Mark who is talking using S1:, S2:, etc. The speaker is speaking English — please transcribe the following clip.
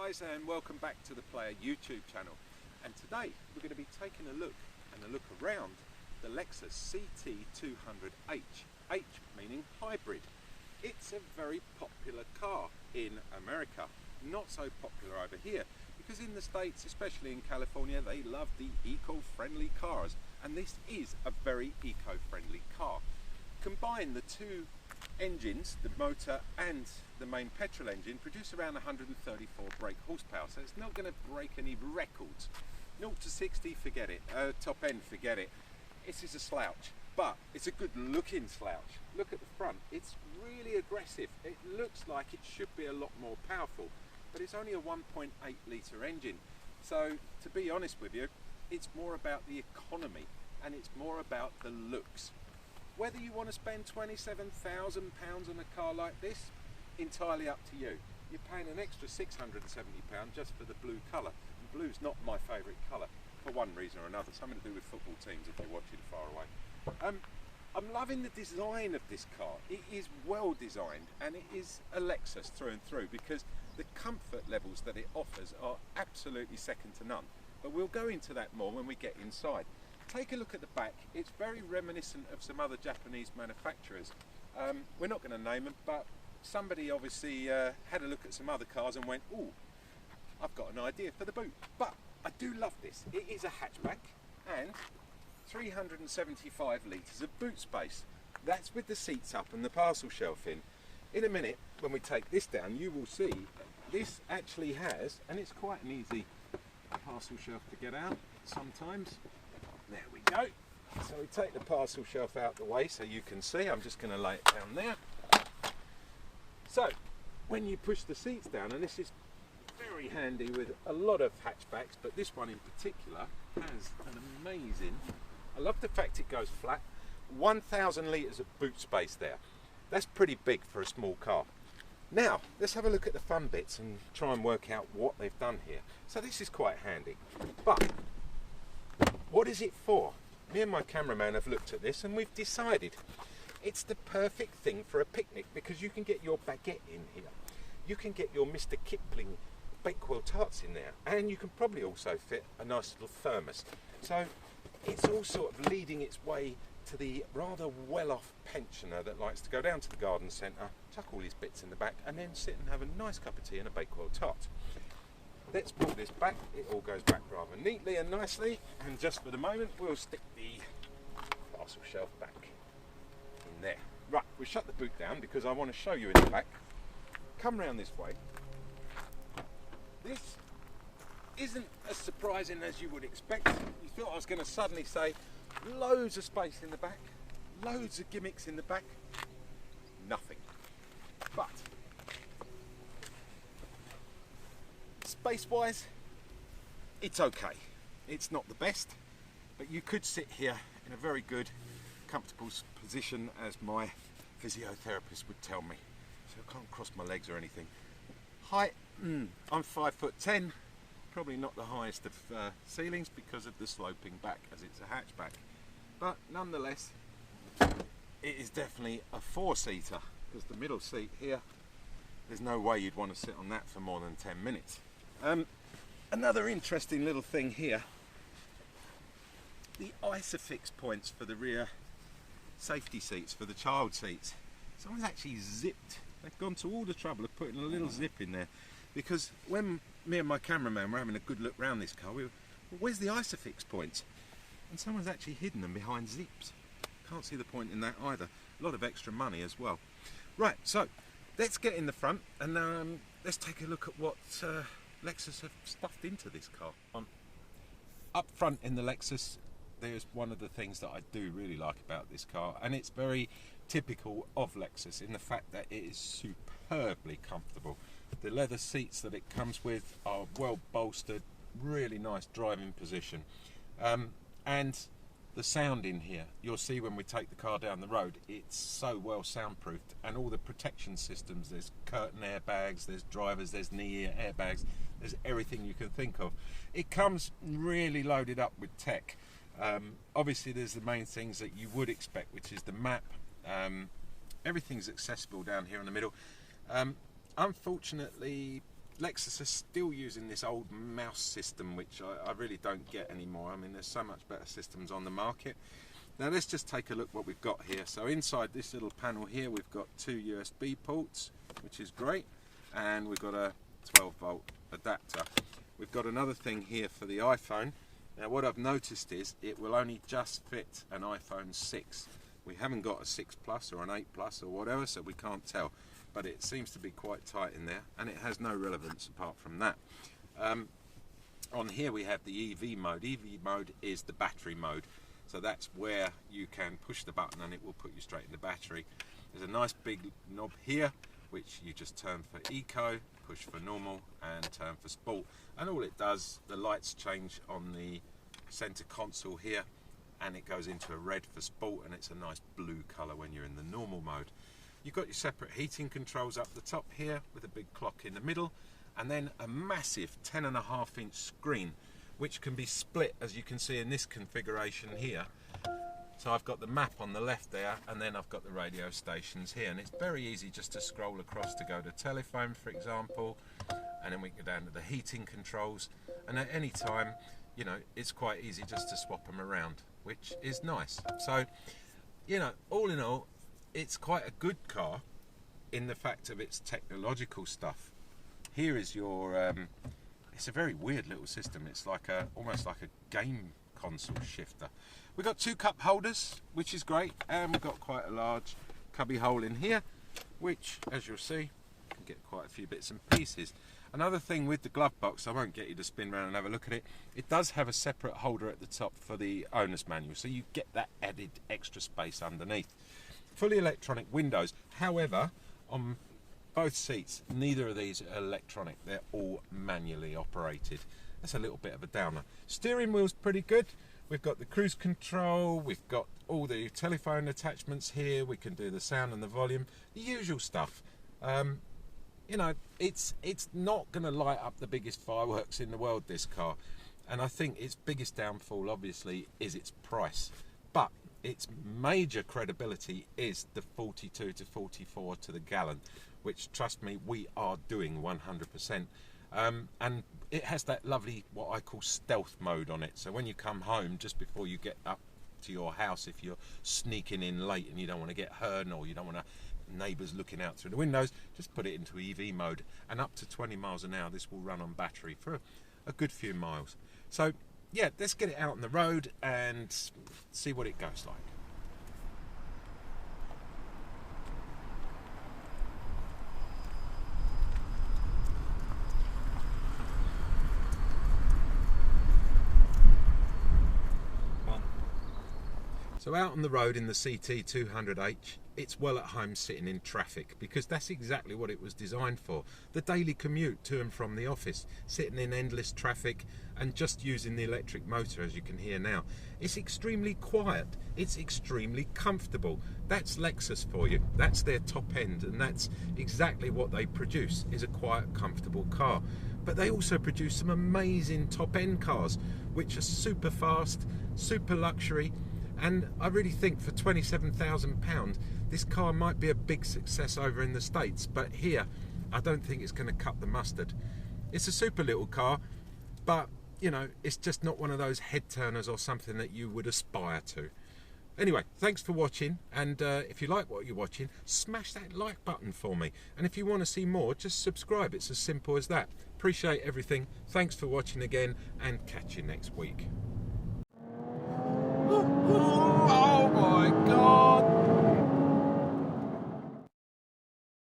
S1: guys, and welcome back to the Player YouTube channel. And today we're going to be taking a look around the Lexus CT200h, H meaning hybrid. It's a very popular car in America, not so popular over here, because in the States, especially in California, they love the eco-friendly cars, and this is a very eco-friendly car. Combine the two engines, the motor and the main petrol engine, produce around 134 brake horsepower, so it's not going to break any records. 0 to 60, forget it. Top end, forget it. This is a slouch, but it's a good looking slouch. Look at the front, it's really aggressive. It looks like it should be a lot more powerful, but it's only a 1.8 litre engine. So to be honest with you, it's more about the economy and it's more about the looks. Whether you want to spend £27,000 on a car like this, entirely up to you. You're paying an extra £670 just for the blue colour. And blue's not my favourite colour, for one reason or another. Something to do with football teams if you're watching far away. I'm loving the design of this car. It is well designed, and it is a Lexus through and through, because the comfort levels that it offers are absolutely second to none. But we'll go into that more when we get inside. Take a look at the back. It's very reminiscent of some other Japanese manufacturers. We're not going to name them, but somebody obviously had a look at some other cars and went, "Ooh, I've got an idea for the boot." But I do love this. It is a hatchback and 375 litres of boot space. That's with the seats up and the parcel shelf in. In a minute, when we take this down, you will see this actually has, and it's quite an easy parcel shelf to get out sometimes. There we go. So we take the parcel shelf out the way so you can see. I'm just going to lay it down there. So when you push the seats down, and this is very handy with a lot of hatchbacks, but this one in particular has an amazing, I love the fact it goes flat, 1,000 litres of boot space there. That's pretty big for a small car. Now let's have a look at the fun bits and try and work out what they've done here. So this is quite handy, but what is it for? Me and my cameraman have looked at this and we've decided it's the perfect thing for a picnic, because you can get your baguette in here, you can get your Mr. Kipling Bakewell tarts in there, and you can probably also fit a nice little thermos. So it's all sort of leading its way to the rather well-off pensioner that likes to go down to the garden centre, chuck all his bits in the back, and then sit and have a nice cup of tea and a Bakewell tart. Let's pull this back. It all goes back rather neatly and nicely, and just for the moment we'll stick the parcel shelf back in there. Right, we'll shut the boot down because I want to show you in the back. Come round this way. This isn't as surprising as you would expect. You thought I was going to suddenly say loads of space in the back, loads of gimmicks in the back. Nothing. But space-wise, it's okay. It's not the best, but you could sit here in a very good, comfortable position, as my physiotherapist would tell me. So I can't cross my legs or anything. Height, I'm 5'10", probably not the highest of ceilings because of the sloping back, as it's a hatchback. But nonetheless, it is definitely a four-seater, because the middle seat here, there's no way you'd want to sit on that for more than 10 minutes. Another interesting little thing here, the ISOFIX points for the rear safety seats, for the child seats. Someone's actually zipped, they've gone to all the trouble of putting a little zip in there, because when me and my cameraman were having a good look around this car, we were, well, where's the ISOFIX points? And someone's actually hidden them behind zips. Can't see the point in that either. A lot of extra money as well. Right, so let's get in the front and let's take a look at what Lexus have stuffed into this car. Up front in the Lexus, there's one of the things that I do really like about this car, and it's very typical of Lexus in the fact that it is superbly comfortable. The leather seats that it comes with are well bolstered, really nice driving position, and the sound in here, you'll see when we take the car down the road, it's so well soundproofed, and all the protection systems, there's curtain airbags, there's drivers, there's knee ear airbags, there's everything you can think of. It comes really loaded up with tech. Obviously there's the main things that you would expect, which is the map. Everything's accessible down here in the middle. Unfortunately, Lexus is still using this old mouse system, which I really don't get anymore. I mean, there's so much better systems on the market. Now let's just take a look what we've got here. So inside this little panel here, we've got 2 USB ports, which is great, and we've got a 12-volt adapter. We've got another thing here for the iPhone. Now what I've noticed is it will only just fit an iPhone 6. We haven't got a 6 Plus or an 8 Plus or whatever, so we can't tell. But it seems to be quite tight in there, and it has no relevance apart from that. On here we have the EV mode. EV mode is the battery mode. So that's where you can push the button and it will put you straight in the battery. There's a nice big knob here, which you just turn for eco, push for normal, and turn for sport. And all it does, the lights change on the center console here, and it goes into a red for sport, and it's a nice blue color when you're in the normal mode. You've got your separate heating controls up the top here with a big clock in the middle, and then a massive 10.5-inch screen, which can be split, as you can see in this configuration here. So I've got the map on the left there, and then I've got the radio stations here, and it's very easy just to scroll across to go to telephone, for example, and then we go down to the heating controls, and at any time, you know, it's quite easy just to swap them around, which is nice. So, you know, all in all, it's quite a good car in the fact of its technological stuff. Here is your it's a very weird little system. It's like almost like a game console shifter. We've got 2 cup holders, which is great, and we've got quite a large cubby hole in here, which, as you'll see, can get quite a few bits and pieces. Another thing with the glove box, I won't get you to spin around and have a look at it, it does have a separate holder at the top for the owner's manual, so you get that added extra space underneath. Fully electronic windows, however, on both seats, neither of these are electronic, they're all manually operated. That's a little bit of a downer. Steering wheel's pretty good. We've got the cruise control, we've got all the telephone attachments here, we can do the sound and the volume, the usual stuff. You know, it's not going to light up the biggest fireworks in the world, this car, and I think its biggest downfall obviously is its price, but its major credibility is the 42 to 44 to the gallon, which, trust me, we are doing 100%. And it has that lovely, what I call stealth mode on it. So when you come home, just before you get up to your house, if you're sneaking in late and you don't want to get heard, or you don't want neighbours looking out through the windows, just put it into EV mode. And up to 20 miles an hour, this will run on battery for a good few miles. So yeah, let's get it out on the road and see what it goes like. So out on the road in the CT200h, it's well at home sitting in traffic, because that's exactly what it was designed for. The daily commute to and from the office, sitting in endless traffic and just using the electric motor, as you can hear now. It's extremely quiet, it's extremely comfortable. That's Lexus for you, that's their top end, and that's exactly what they produce, is a quiet, comfortable car. But they also produce some amazing top end cars, which are super fast, super luxury, and I really think for £27,000 this car might be a big success over in the States, but here I don't think it's going to cut the mustard. It's a super little car, but you know, it's just not one of those head turners or something that you would aspire to. Anyway, thanks for watching, and if you like what you're watching, smash that like button for me, and if you want to see more, just subscribe. It's as simple as that. Appreciate everything. Thanks for watching again, and catch you next week.